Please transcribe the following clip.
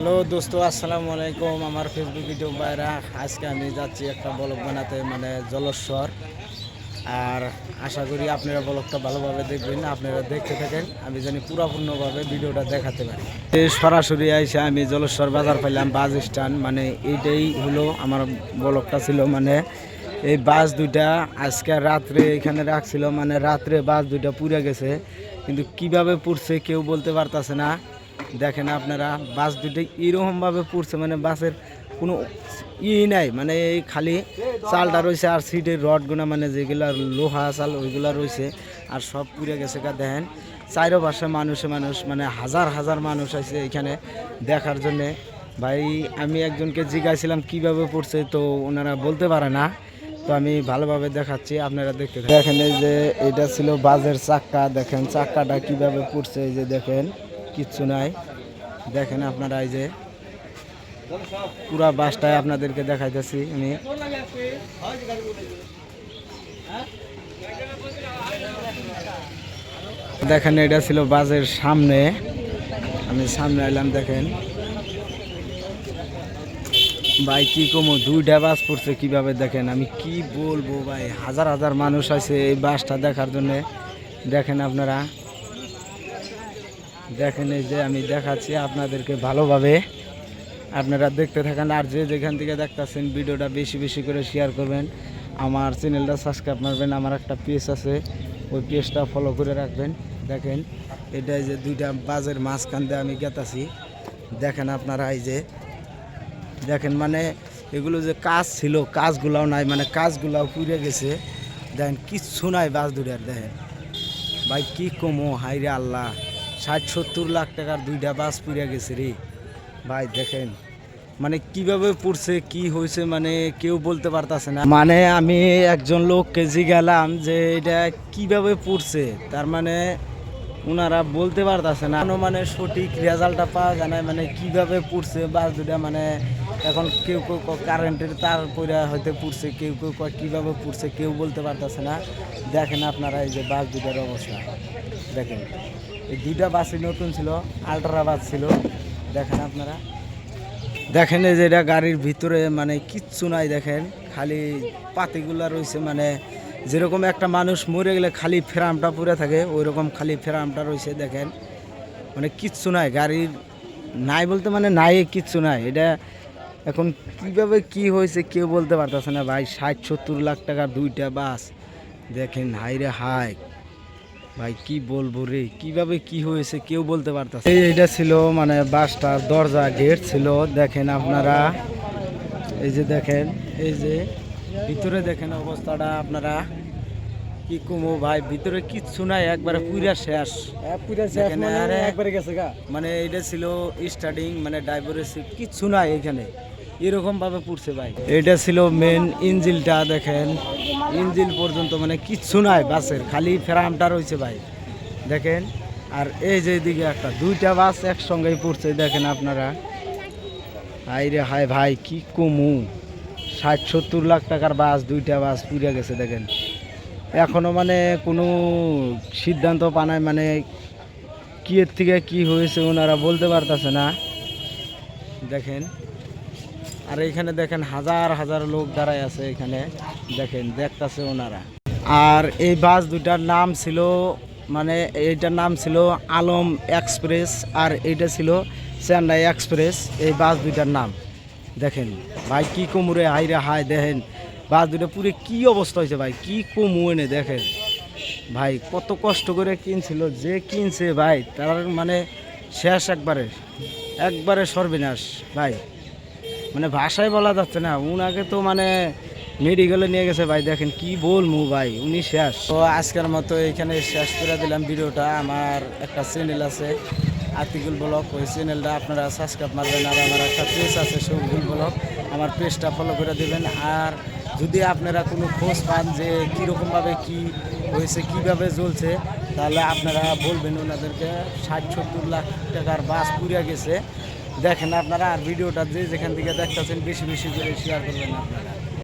Hello দোস্ত, আসসালামু আলাইকুম। আমার ফেসবুক ইউটিউব ভাইরা, আজকে আমি যাচ্ছি একটা ব্লগ বানাতে, মানে জলস্বর। আর আশা করি আপনারা ব্লগটা ভালোভাবে দেখবেন। আপনারা দেখতে থাকেন, আমি জানি পুরোপূর্ণভাবে ভিডিওটা দেখাতে পারি। সরাসরি এসে আমি জলস্বর বাজার পাইলাম, বাস স্ট্যান্ড। মানে এইটাই হলো আমার ব্লগটা ছিল। মানে এই বাস দুইটা আজকে রাত্রে এখানে রাখছিল, মানে রাত্রে বাস দুইটা পুড়ে গেছে, কিন্তু কিভাবে পুড়ছে কেউ বলতে পারতেছে না। দেখেন আপনারা, বাস দুটো এরকমভাবে পড়ছে, মানে বাসের কোনো নাই, মানে এই খালি চালটা রয়েছে আর সিটের রডগুনা, মানে যেগুলা লোহা চাল ওইগুলা রয়েছে, আর সব পুড়ে গেছে। দেখেন চারো পাশে মানুষ, মানে হাজার হাজার মানুষ আছে এখানে দেখার জন্যে। ভাই আমি একজনকে জিজ্ঞাসিলাম কিভাবে পড়ছে, তো ওনারা বলতে পারে না। তো আমি ভালোভাবে দেখাচ্ছি, আপনারা দেখতে দেখেন। এই যে এটা ছিল বাসের চাক্কা, দেখেন চাক্কাটা কিভাবে পড়ছে। এই যে দেখেন কিচ্ছু নাই, দেখেন আপনারা। এই যে পুরা বাসটায় আপনাদেরকে দেখাইতেছি আমি। দেখেন এটা ছিল বাসের সামনে, আমি সামনে এলাম। দেখেন ভাই কি কমো, দুইটা বাস পড়ছে কিভাবে, দেখেন আমি কি বলবো ভাই। হাজার হাজার মানুষ আছে এই বাসটা দেখার জন্য। দেখেন আপনারা, দেখেন এই যে আমি দেখাচ্ছি আপনাদেরকে ভালোভাবে, আপনারা দেখতে থাকেন। আর যে যেখান থেকে দেখতেছেন ভিডিওটা বেশি বেশি করে শেয়ার করবেন, আমার চ্যানেলটা সাবস্ক্রাইব করবেন। আমার একটা পেজ আছে, ওই পেজটা ফলো করে রাখবেন। দেখেন এটাই যে দুইটা বাজের মাঝখান দিয়ে আমি গেতাছি। দেখেন আপনারা, এই যে দেখেন, মানে এগুলো যে কাজ ছিল কাজগুলাও নাই, মানে কাজগুলাও পুড়ে গেছে। দেখেন কিচ্ছু নাই বাস দুটার। দেখেন ভাই কি কমো, হাইরে আল্লাহ, 60-70 লাখ টাকার দুইটা বাস পুড়ে গেছে রে ভাই। দেখেন মানে কিভাবে পড়ছে, কি হয়েছে, মানে কেউ বলতে পারতেছে না। মানে আমি একজন লোককে জিজ্ঞালাম যে এটা কিভাবে পড়ছে, তার মানে ওনারা বলতে পারতেছে না, মানে সঠিক রেজাল্টটা পাওয়া যায় না। মানে কিভাবে পড়ছে বাস দুটা, মানে এখন কেউ কেউ কারেন্টের তার পরে হয়তো পড়ছে, কেউ কেউ কীভাবে পড়ছে কেউ বলতে পারতেছে না। দেখেন আপনারা এই যে বাস দুটার অবস্থা। দেখেন এই দুইটা বাসই নতুন ছিল, আলট্রা বাস ছিল। দেখেন আপনারা, দেখেন এই যে এটা গাড়ির ভিতরে মানে কিচ্ছু নাই। দেখেন খালি পাতিগুলা রয়েছে, মানে যেরকম একটা মানুষ মরে গেলে খালি ফ্রেমটা পুড়ে থাকে, ওই রকম খালি ফ্রেমটা রয়েছে। দেখেন মানে কিচ্ছু নাই গাড়ির, নাই বলতে মানে নাই, কিচ্ছু নাই। এটা এখন কিভাবে কি হয়েছে কেউ বলতে পারতেছে না ভাই। 60-70 লাখ টাকার দুইটা বাস, দেখেন হাই রে হাই ভাই, কি বলবো রে, কিভাবে কি হয়েছে কেউ বলতে পারতেছে। এইটা ছিল মানে বাসটার দরজা গেট ছিল। দেখেন আপনারা, এই যে দেখেন, এই যে ভিতরে দেখেন অবস্থাটা আপনারা, কি কমো ভাই, ভিতরে কিচ্ছু নাই, একবারে পুরা শেষ। একবারে গেছে গা, মানে এটা ছিল স্টার্টিং, মানে ড্রাইভারের সিট কিচ্ছু নাই এখানে, এরকম ভাবে পুড়ছে ভাই। এটা ছিল মেন ইঞ্জিনটা, দেখেন ইঞ্জিন পর্যন্ত মানে কিচ্ছু নাই বাসের, খালি ফ্রেমটা রয়েছে ভাই। দেখেন আর এই যে এদিকে একটা দুইটা বাস একসঙ্গেই পড়ছে। দেখেন আপনারা, হাই রে হাই ভাই, কি কমু, 60-70 লাখ টাকার বাস, দুইটা বাস পুড়ে গেছে। দেখেন এখনো মানে কোনো সিদ্ধান্ত পানায়, মানে কি এর থেকে কি হয়েছে ওনারা বলতে পারতেছে না। দেখেন আর এখানে দেখেন হাজার হাজার লোক দাঁড়ায় আছে এখানে, দেখেন দেখতেছে ওনারা। আর এই বাস দুইটার নাম ছিল, মানে এইটার নাম ছিল আলম এক্সপ্রেস, আর এইটা ছিল চেন্নাই এক্সপ্রেস। এই বাস দুইটার নাম দেখেন ভাই, কি কমুরে হাই রে হাই। দেখেন বাস দুটো পুরো কি অবস্থা হয়েছে ভাই, কি কমু এনে। দেখেন ভাই কত কষ্ট করে কিনছিল, যে কিনছে ভাই তার মানে শেষ, একবারে একবারে সর্বনাশ ভাই, মানে ভাষায় বলা যাচ্ছে না। উনাকে তো মানে মেডিকেলে নিয়ে গেছে ভাই। দেখেন কি বলবো ভাই, উনি শেষ। তো আজকের মতো এখানে শেষ করে দিলাম ভিডিওটা। আমার একটা চ্যানেল আছে আতিকুল ব্লগ, ওই চ্যানেলটা আপনারা সাবস্ক্রাইব মারবেন। আর আমার একটা পেজ আছে শৌকুল ব্লগ, আমার পেজটা ফলো করে দেবেন। আর যদি আপনারা কোনো খোঁজ পান যে কীরকমভাবে কি হয়েছে, কিভাবে চলছে, তাহলে আপনারা বলবেন ওনাদেরকে। 60-70 লাখ টাকার বাস পুড়িয়া গেছে। দেখেন আপনারা, আর ভিডিওটা যে যেখান থেকে দেখতেছেন বেশি বেশি করে শেয়ার করবেন আপনারা।